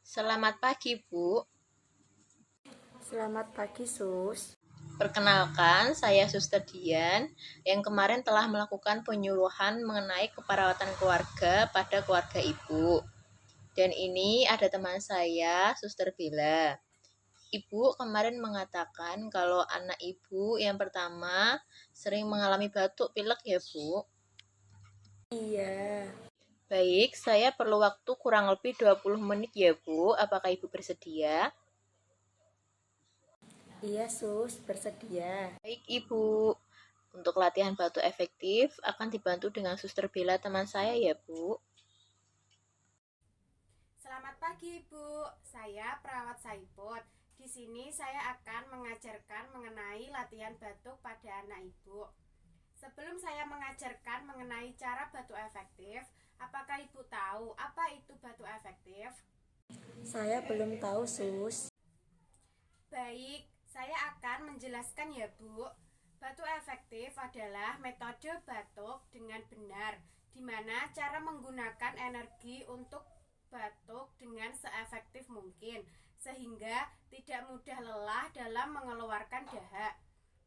Selamat pagi, Bu. Selamat pagi, Sus. Perkenalkan, saya Suster Dian yang kemarin telah melakukan penyuluhan mengenai keperawatan keluarga pada keluarga Ibu. Dan ini ada teman saya, Suster Bella. Ibu kemarin mengatakan kalau anak Ibu yang pertama sering mengalami batuk pilek ya, Bu? Iya, Baik, saya perlu waktu kurang lebih 20 menit ya, Bu. Apakah Ibu bersedia? iya, Sus, bersedia. Baik, Ibu. Untuk latihan batuk efektif akan dibantu dengan Suster Bella teman saya ya, Bu. Selamat pagi, Bu. Saya perawat Saiput. Di sini saya akan mengajarkan mengenai latihan batuk pada anak Ibu. Sebelum saya mengajarkan mengenai cara batuk efektif, apakah Ibu tahu apa itu batuk efektif? Saya belum tahu, Sus. Baik, saya akan menjelaskan ya, Bu. Batuk efektif adalah metode batuk dengan benar, di mana cara menggunakan energi untuk batuk dengan seefektif mungkin, sehingga tidak mudah lelah dalam mengeluarkan dahak.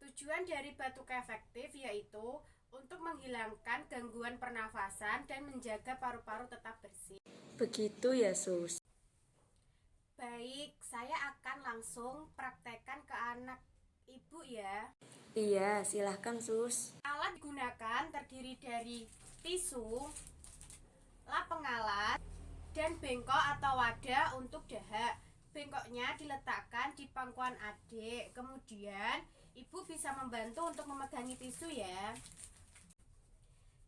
Tujuan dari batuk efektif yaitu untuk menghilangkan gangguan pernafasan dan menjaga paru-paru tetap bersih. Begitu ya, Sus. Baik, saya akan langsung praktekkan ke anak Ibu ya. Iya, silahkan, Sus. Alat digunakan terdiri dari tisu, lap pengalat, dan bengkok atau wadah untuk dahak. Bengkoknya diletakkan di pangkuan adik. Kemudian, Ibu bisa membantu untuk memegangi tisu ya.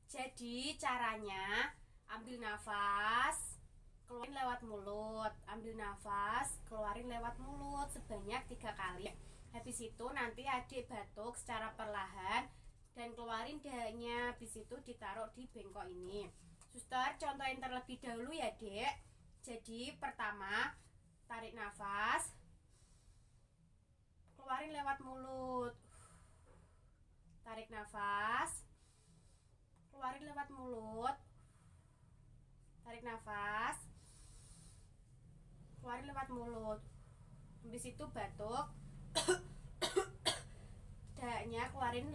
Jadi, caranya ambil nafas, keluarin lewat mulut, ambil nafas, keluarin lewat mulut sebanyak 3 kali. Habis itu nanti adik batuk secara perlahan dan keluarin dahaknya. Habis itu ditaruh di bengkok ini. Suster, contohin terlebih dahulu ya, Dek. Jadi pertama, tarik nafas, keluarin lewat mulut. Tarik nafas, keluarin lewat mulut. Tarik nafas, keluarin lewat mulut. Habis itu batuk, dahaknya keluarin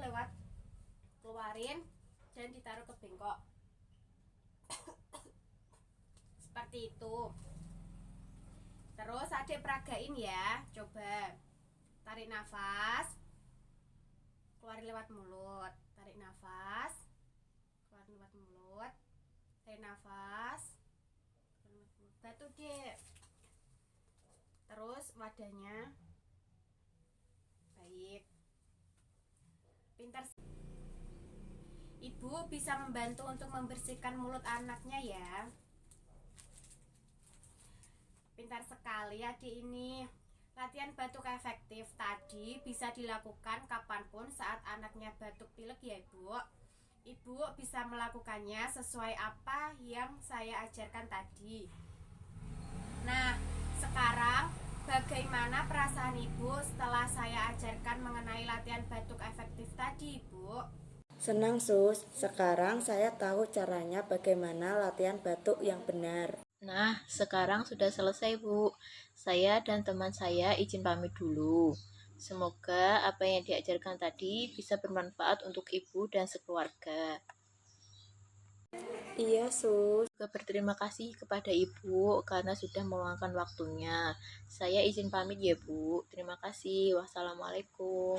dan ditaruh ke bengkok. Seperti itu. Terus adik peragain ya. Coba tarik nafas, keluarin lewat mulut. Tarik nafas, keluarin lewat mulut. Tarik nafas, batuk deh. Terus wadahnya. Baik, pintar. Ibu bisa membantu untuk membersihkan mulut anaknya ya. Pintar sekali adik ini. Latihan batuk efektif tadi bisa dilakukan kapanpun saat anaknya batuk pilek ya, Ibu. Ibu bisa melakukannya sesuai apa yang saya ajarkan tadi. Nah, sekarang bagaimana perasaan Ibu setelah saya ajarkan mengenai latihan batuk efektif tadi, Ibu? Senang, Sus. Sekarang saya tahu caranya bagaimana latihan batuk yang benar. Nah, sekarang sudah selesai, Bu. Saya dan teman saya izin pamit dulu. Semoga apa yang diajarkan tadi bisa bermanfaat untuk Ibu dan sekeluarga. Iya, Sus. Juga berterima kasih kepada Ibu karena sudah meluangkan waktunya. Saya izin pamit ya, Bu. Terima kasih. Wassalamualaikum.